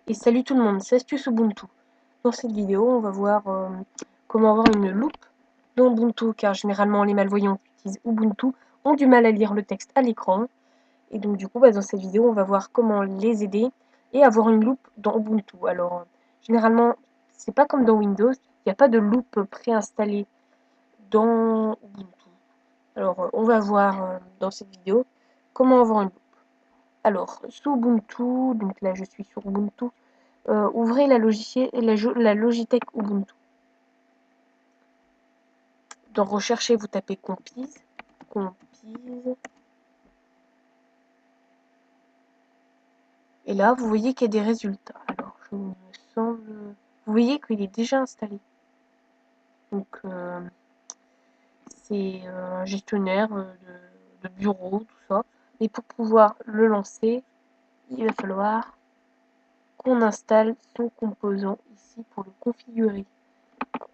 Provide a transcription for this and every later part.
Et salut tout le monde, c'est Astuce Ubuntu. Dans cette vidéo, on va voir comment avoir une loupe dans Ubuntu, car généralement les malvoyants qui utilisent Ubuntu ont du mal à lire le texte à l'écran. Et donc du coup, dans cette vidéo, on va voir comment les aider et avoir une loupe dans Ubuntu. Alors, généralement, c'est pas comme dans Windows, il n'y a pas de loupe préinstallée dans Ubuntu. Alors, on va voir dans cette vidéo comment avoir une loupe. Alors, sous Ubuntu, donc là je suis sur Ubuntu, ouvrez la Logitech Ubuntu. Dans Rechercher, vous tapez Compiz. Et là, vous voyez qu'il y a des résultats. Alors, je me semble... Vous voyez qu'il est déjà installé. Donc, c'est un gestionnaire de bureau, tout ça. Et pour pouvoir le lancer, il va falloir qu'on installe son composant ici pour le configurer.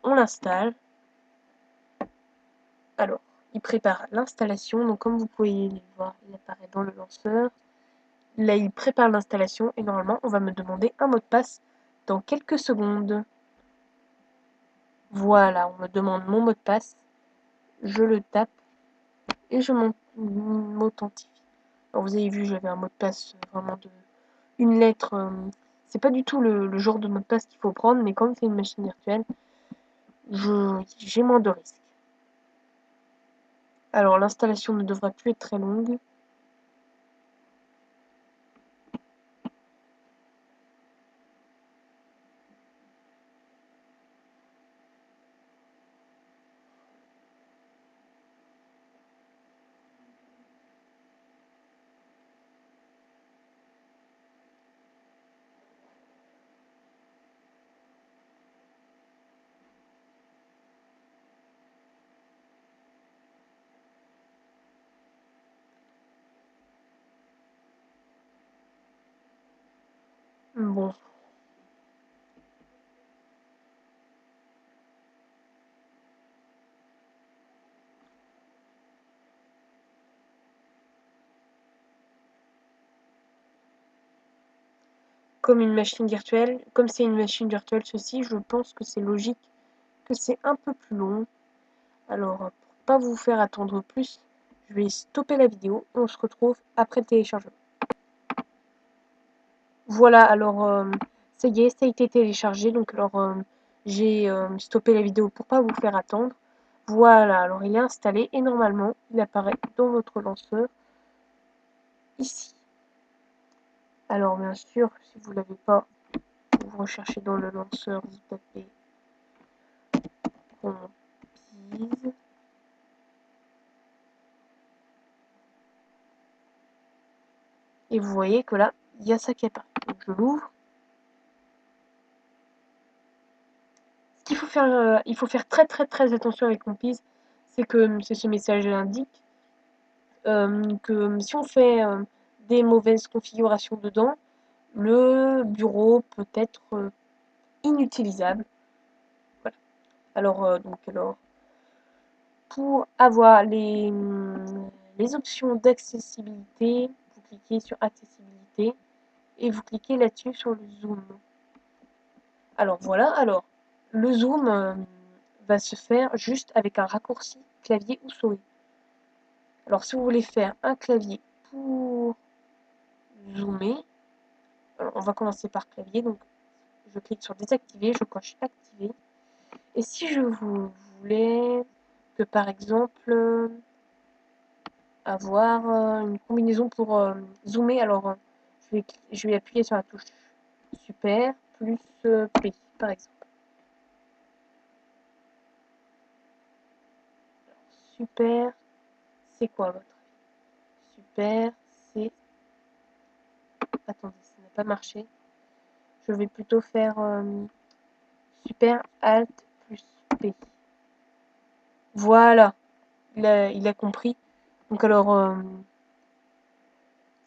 On l'installe. Alors, il prépare l'installation. Donc, comme vous pouvez le voir, il apparaît dans le lanceur. Là, il prépare l'installation et normalement, on va me demander un mot de passe dans quelques secondes. Voilà, on me demande mon mot de passe. Je le tape et je m'authentifie. Alors, vous avez vu, j'avais un mot de passe vraiment de une lettre. C'est pas du tout le genre de mot de passe qu'il faut prendre, mais comme c'est une machine virtuelle, j'ai moins de risques. Alors, l'installation ne devrait plus être très longue. Bon. Comme c'est une machine virtuelle ceci, je pense que c'est logique que c'est un peu plus long. Alors, pour pas vous faire attendre plus, je vais stopper la vidéo et on se retrouve après le téléchargement. Voilà, alors ça y est, ça a été téléchargé, donc alors j'ai stoppé la vidéo pour pas vous faire attendre. Voilà, alors il est installé et normalement il apparaît dans votre lanceur ici. Alors bien sûr, si vous l'avez pas, vous recherchez dans le lanceur, vous tapez Compiz. Et vous voyez que là, il y a ça qui apparaît. Donc je l'ouvre. Il faut faire très très très attention avec Compiz, c'est que ce message indique que si on fait des mauvaises configurations dedans, le bureau peut être inutilisable. Voilà. Alors, pour avoir les options d'accessibilité, vous cliquez sur accessibilité et vous cliquez là-dessus sur le zoom. Alors voilà, alors le zoom va se faire juste avec un raccourci clavier ou souris. Alors si vous voulez faire un clavier pour zoomer, on va commencer par clavier, donc je clique sur désactiver, je coche activer. Et si je voulais que par exemple avoir une combinaison pour zoomer, alors je vais appuyer sur la touche super plus P par exemple. Super, c'est quoi votre super, c'est... Attendez, ça n'a pas marché. Je vais plutôt faire super alt plus P. Voilà, il a compris. Donc alors,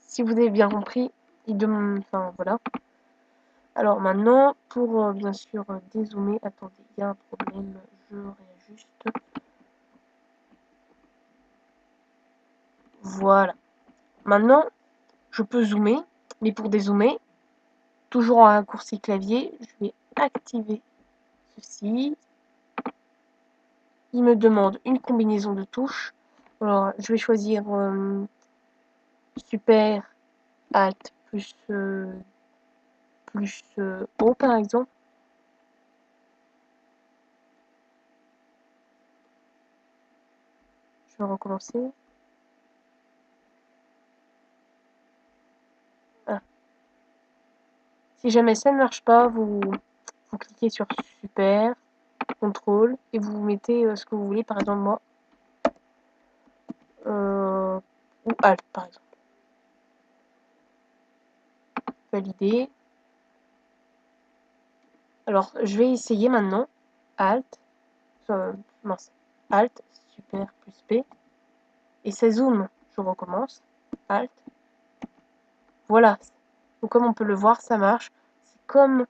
si vous avez bien compris, il demande... Enfin, voilà. Alors maintenant, pour bien sûr dézoomer, attendez, il y a un problème, je réajuste. Voilà. Maintenant, je peux zoomer, mais pour dézoomer, toujours en raccourci clavier, je vais activer ceci. Il me demande une combinaison de touches. Alors, je vais choisir Super, Alt plus O par exemple. Je vais recommencer. Ah. Si jamais ça ne marche pas, vous cliquez sur Super, CTRL, et vous mettez ce que vous voulez, par exemple moi, ou Alt par exemple. Valider. Alors, je vais essayer maintenant. Alt, mince, Alt, Super plus P, et ça zoome. Je recommence. Alt. Voilà. Donc, comme on peut le voir, ça marche. C'est comme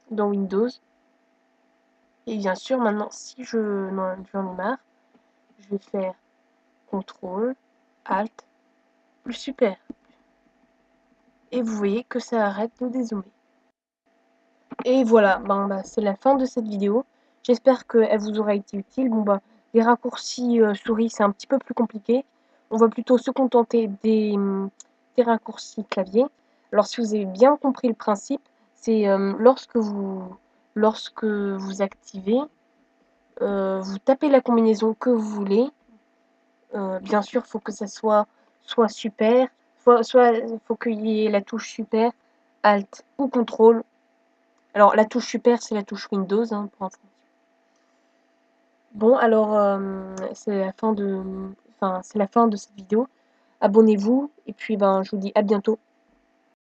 dans Windows. Et bien sûr, maintenant, si j'en ai marre, je vais faire CTRL, Alt, plus Super. Et vous voyez que ça arrête de dézoomer. Et voilà, c'est la fin de cette vidéo. J'espère qu'elle vous aura été utile. Les raccourcis souris, c'est un petit peu plus compliqué. On va plutôt se contenter des raccourcis clavier. Alors, si vous avez bien compris le principe, c'est lorsque vous activez, vous tapez la combinaison que vous voulez. Bien sûr, il faut que ça soit super, soit faut qu'il y ait la touche super, Alt ou CTRL. Alors, la touche super, c'est la touche Windows, hein, pour information. Bon, alors, c'est la fin de cette vidéo. Abonnez-vous, et puis, je vous dis à bientôt.